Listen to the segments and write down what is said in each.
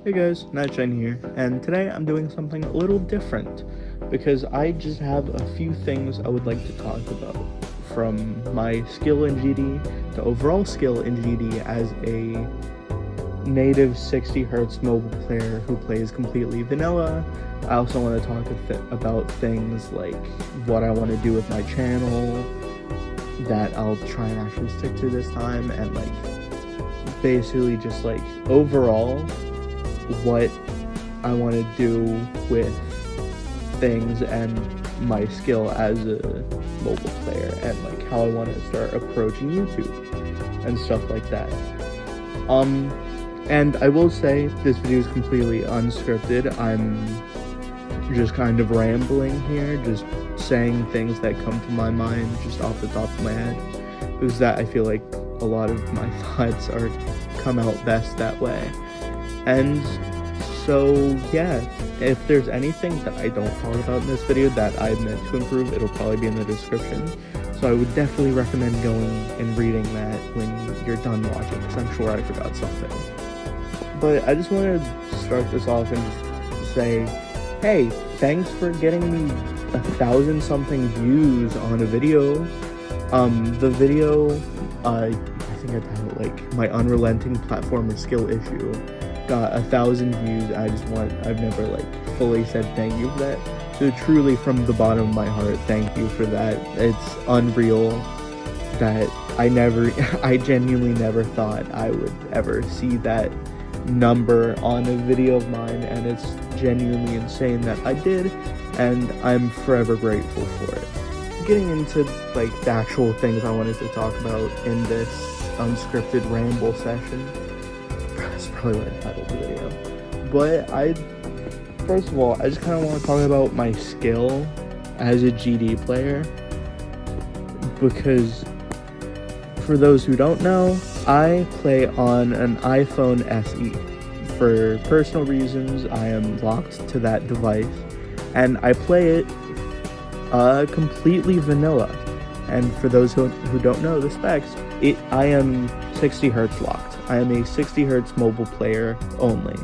Hey guys, Nightshine here, and today I'm doing something a little different because I just have a few things I would like to talk about, from my skill in GD to overall skill in GD as a native 60Hz mobile player who plays completely vanilla. I also want to talk about things like what I want to do with my channel that I'll try and actually stick to this time, and basically just overall what I want to do with things and my skill as a mobile player, and how I want to start approaching YouTube and stuff like that. And I will say this video is completely unscripted. I'm just kind of rambling here, just saying things that come to my mind just off the top of my head, because that I feel like a lot of my thoughts come out best that way. And so yeah, if there's anything that I don't talk about in this video that I meant to improve, it'll probably be in the description. So I would definitely recommend going and reading that when you're done watching, because I'm sure I forgot something. But I just wanted to start this off and just say, hey, thanks for getting me 1,000 something views on a video. The video, I think I titled it my unrelenting platformer skill issue, got 1,000 views. I've never fully said thank you for that. So truly, from the bottom of my heart, thank you for that. It's unreal that I genuinely never thought I would ever see that number on a video of mine, and it's genuinely insane that I did, and I'm forever grateful for it. Getting into the actual things I wanted to talk about in this unscripted ramble session. That's probably what I titled the video. But first of all, I just kind of want to talk about my skill as a GD player, because for those who don't know, I play on an iPhone SE. For personal reasons, I am locked to that device, and I play it completely vanilla. And for those who don't know the specs, I am 60Hz locked. I am a 60Hz mobile player only.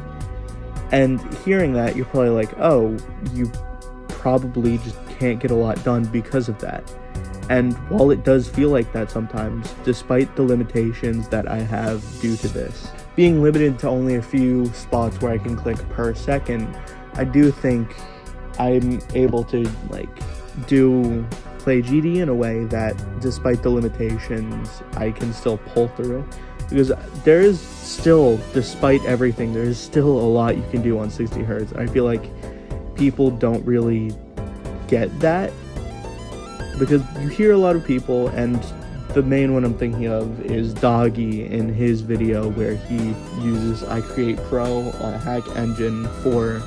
And hearing that, you're probably like, oh, you probably just can't get a lot done because of that. And while it does feel like that sometimes, despite the limitations that I have due to this, being limited to only a few spots where I can click per second, I do think I'm able to play GD in a way that, despite the limitations, I can still pull through. Because there is still, despite everything, there is still a lot you can do on 60Hz. I feel like people don't really get that, because you hear a lot of people, and the main one I'm thinking of is Doggy in his video where he uses iCreate Pro on a hack engine for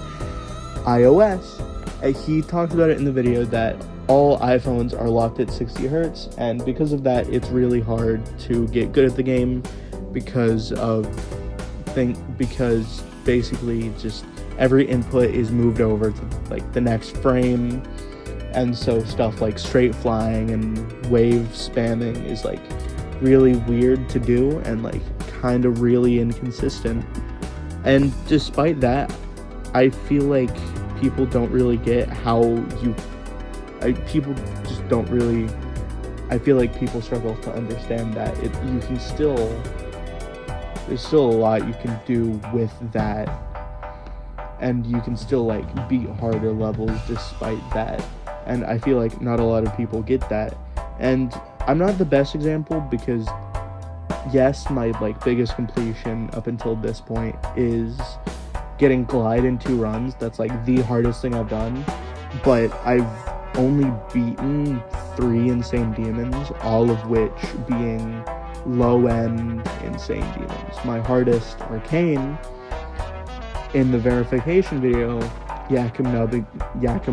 iOS. And he talks about it in the video that all iPhones are locked at 60Hz, and because of that, it's really hard to get good at the game because basically just every input is moved over to the next frame. And so stuff like straight flying and wave spamming is really weird to do, and kind of really inconsistent. And despite that, I feel like people don't really get people just don't really, I feel like people struggle to understand that there's still a lot you can do with that, and you can still beat harder levels despite that. And I feel like not a lot of people get that. And I'm not the best example, because yes, my biggest completion up until this point is getting glide in 2 runs. That's the hardest thing I've done. But I've only beaten 3 insane demons, all of which being low-end insane demons. My hardest arcane in the verification video, Yakum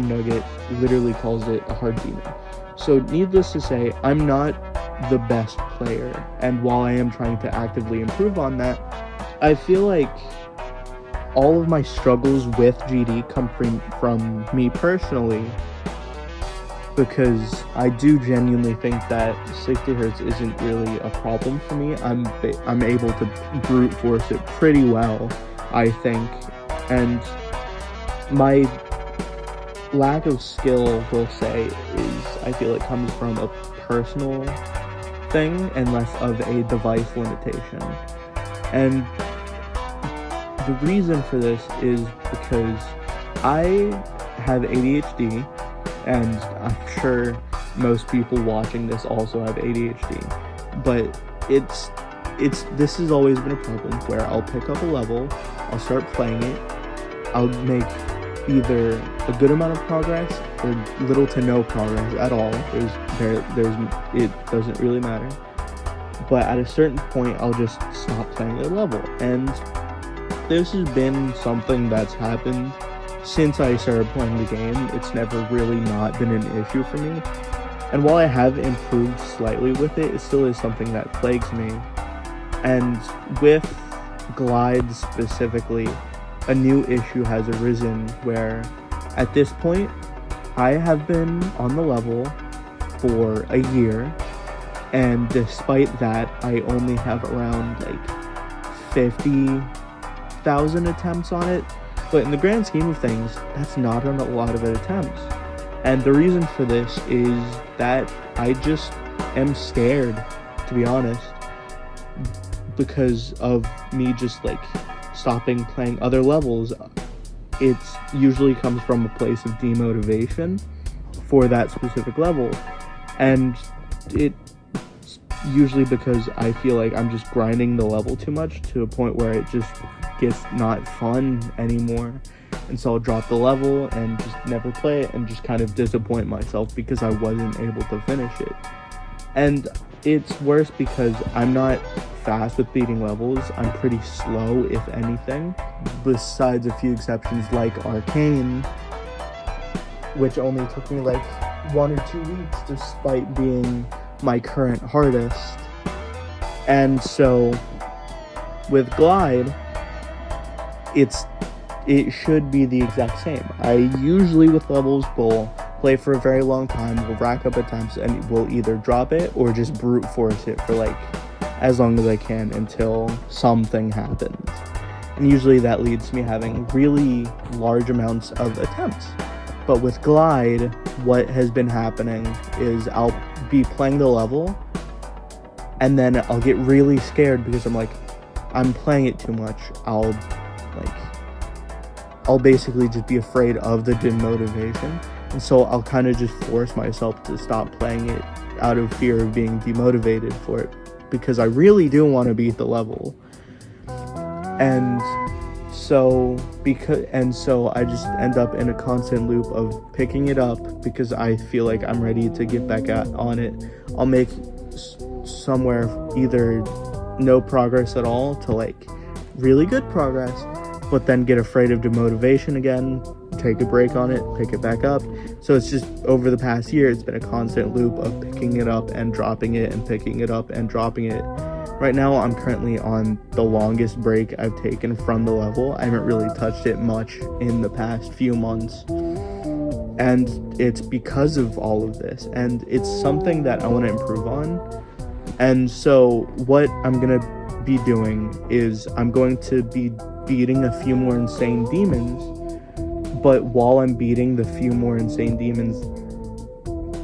Nugget literally calls it a hard demon. So needless to say, I'm not the best player, and while I am trying to actively improve on that, I feel like all of my struggles with GD come from me personally, because I do genuinely think that 60Hz isn't really a problem for me. I'm able to brute force it pretty well, I think, and my lack of skill, we'll say, is I feel it comes from a personal thing and less of a device limitation. And the reason for this is because I have ADHD, and I'm sure most people watching this also have ADHD, but this has always been a problem where I'll pick up a level, I'll start playing it, I'll make either a good amount of progress or little to no progress at all. It doesn't really matter. But at a certain point, I'll just stop playing the level. And this has been something that's happened since I started playing the game. It's never really not been an issue for me. And while I have improved slightly with it, it still is something that plagues me. And with Glide specifically, a new issue has arisen where at this point I have been on the level for a year, and despite that I only have around like 50,000 attempts on it. But in the grand scheme of things, that's not a lot of attempts. And the reason for this is that I just am scared, to be honest, because of me just like stopping playing other levels. It usually comes from a place of demotivation for that specific level, and it's usually because I feel like I'm just grinding the level too much to a point where it just gets not fun anymore, and so I'll drop the level and just never play it and just kind of disappoint myself because I wasn't able to finish it. And it's worse because I'm not fast with beating levels. I'm pretty slow, if anything, besides a few exceptions like Arcane, which only took me like 1 or 2 weeks despite being my current hardest. And so with Glide, it should be the exact same. I usually with levels will play for a very long time, will rack up attempts, and will either drop it or just brute force it for like as long as I can until something happens. And usually that leads to me having really large amounts of attempts. But with Glide, what has been happening is I'll be playing the level and then I'll get really scared because I'm like, I'm playing it too much. I'll basically just be afraid of the demotivation. And so I'll kind of just force myself to stop playing it out of fear of being demotivated for it, because I really do want to beat the level. And so I just end up in a constant loop of picking it up because I feel like I'm ready to get back on it. I'll make somewhere either no progress at all to like really good progress, but then get afraid of demotivation again, take a break on it, pick it back up. So it's just over the past year, it's been a constant loop of picking it up and dropping it and picking it up and dropping it. Right now, I'm currently on the longest break I've taken from the level. I haven't really touched it much in the past few months. And it's because of all of this. And it's something that I want to improve on. And so what I'm going to be doing is I'm going to be beating a few more insane demons. But while I'm beating the few more insane demons,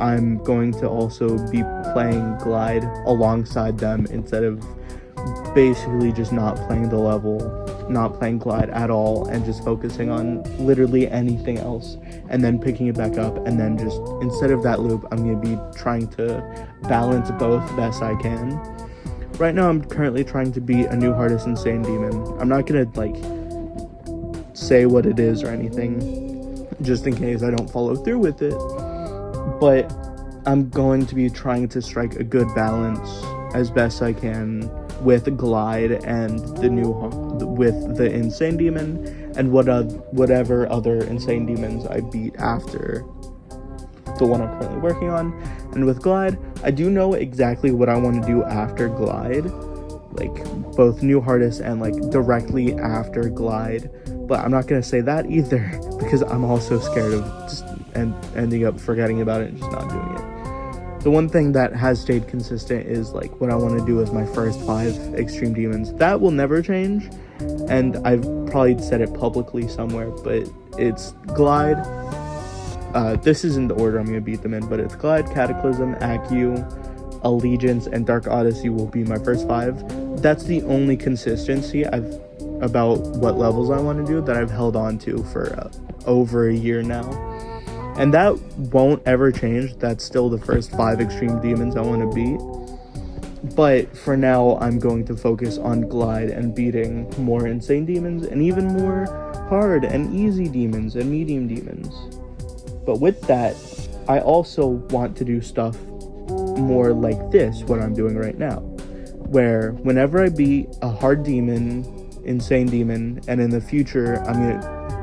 I'm going to also be playing Glide alongside them instead of basically just not playing the level, not playing Glide at all, and just focusing on literally anything else, and then picking it back up, and then just, instead of that loop, I'm going to be trying to balance both best I can. Right now, I'm currently trying to beat a new hardest insane demon. I'm not going to, like, say what it is or anything, just in case I don't follow through with it. But I'm going to be trying to strike a good balance as best I can with Glide and with the insane demon and whatever other insane demons I beat after the one I'm currently working on. And with Glide, I do know exactly what I want to do after Glide, like both new hardest and like directly after Glide. But I'm not going to say that either because I'm also scared of just ending up forgetting about it and just not doing it. The one thing that has stayed consistent is like what I want to do with my first 5 extreme demons. That will never change. and I've probably said it publicly somewhere, but it's Glide. This isn't the order I'm going to beat them in, but it's Glide, Cataclysm, Accu, Allegiance, and Dark Odyssey will be my first 5. That's the only consistency about what levels I want to do that I've held on to for over a year now. And that won't ever change. That's still the first 5 extreme demons I want to beat. But for now, I'm going to focus on Glide and beating more insane demons and even more hard and easy demons and medium demons. But with that, I also want to do stuff more like this, what I'm doing right now, where whenever I beat a hard demon, insane demon, and in the future I'm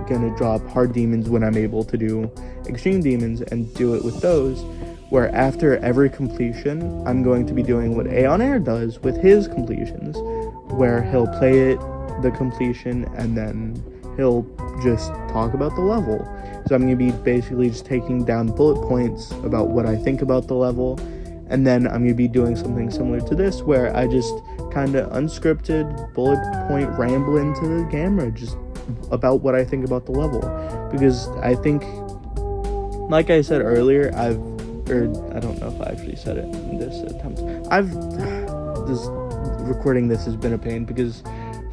gonna drop hard demons when I'm able to do extreme demons and do it with those, where after every completion I'm going to be doing what Aeon Air does with his completions, where he'll play it, the completion, and then he'll just talk about the level. So I'm going to be basically just taking down bullet points about what I think about the level, and then I'm going to be doing something similar to this, where I just kind of unscripted bullet point ramble into the camera just about what I think about the level. Because I think, like I said earlier, I don't know if I actually said it in this attempt. Recording this has been a pain because,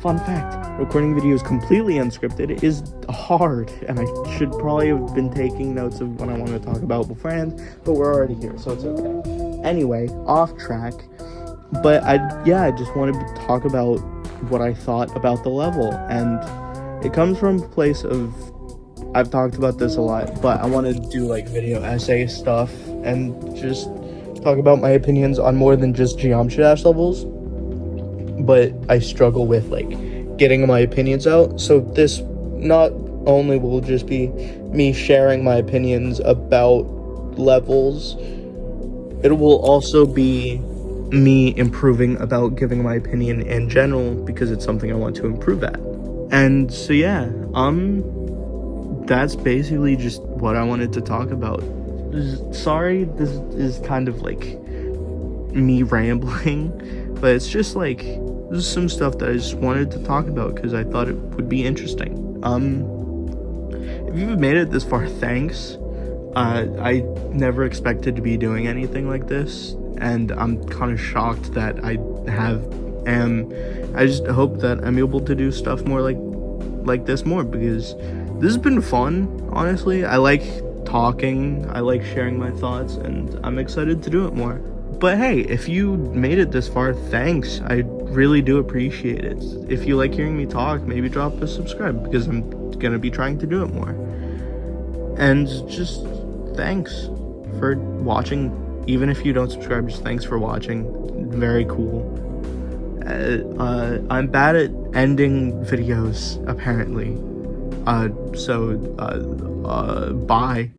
fun fact, recording videos completely unscripted is hard, and I should probably have been taking notes of what I want to talk about beforehand, but we're already here, so it's okay. Anyway, off track, but I just wanted to talk about what I thought about the level, and it comes from a place of, I've talked about this a lot, but I want to do like video essay stuff and just talk about my opinions on more than just Geometry Dash levels, but I struggle with like getting my opinions out. So this not only will just be me sharing my opinions about levels, it will also be me improving about giving my opinion in general, because it's something I want to improve at. And so yeah, that's basically just what I wanted to talk about. Sorry, this is kind of like me rambling, but it's just like, this is some stuff that I just wanted to talk about because I thought it would be interesting. If you've made it this far, thanks. I never expected to be doing anything like this, and I'm kind of shocked that I just hope that I'm able to do stuff more like this more, because this has been fun, honestly. I like talking, I like sharing my thoughts, and I'm excited to do it more. But hey, if you made it this far, thanks. I really do appreciate it. If you like hearing me talk, maybe drop a subscribe, because I'm gonna be trying to do it more. And just thanks for watching. Even if you don't subscribe, just thanks for watching. Very cool. I'm bad at ending videos, apparently. Bye.